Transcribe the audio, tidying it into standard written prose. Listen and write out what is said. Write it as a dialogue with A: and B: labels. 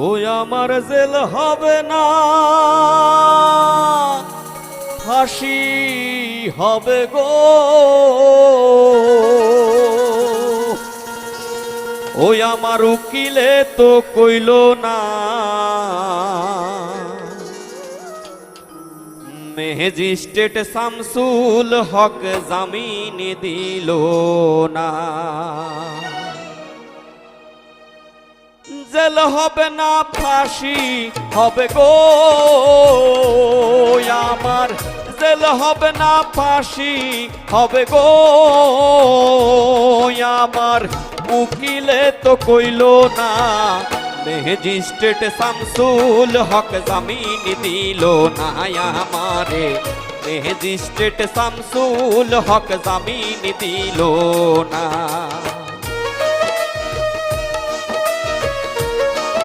A: ওই আমার জেল হবে না, ফাঁসি হবে গো। ওই আমার উকিলে তো কইল না, ম্যাজিস্ট্রেট শামসুল হক জামিন দিল না। জেল হবে না, ফাঁসি হবে গো। আমার জেল হবে না, ফাঁসি হবে গো। আমার উকিলে তো কইল না, ম্যাজিস্ট্রেট শামসুল হক জামিন দিল না। আমারে ম্যাজিস্ট্রেট শামসুল হক জামিন দিল না।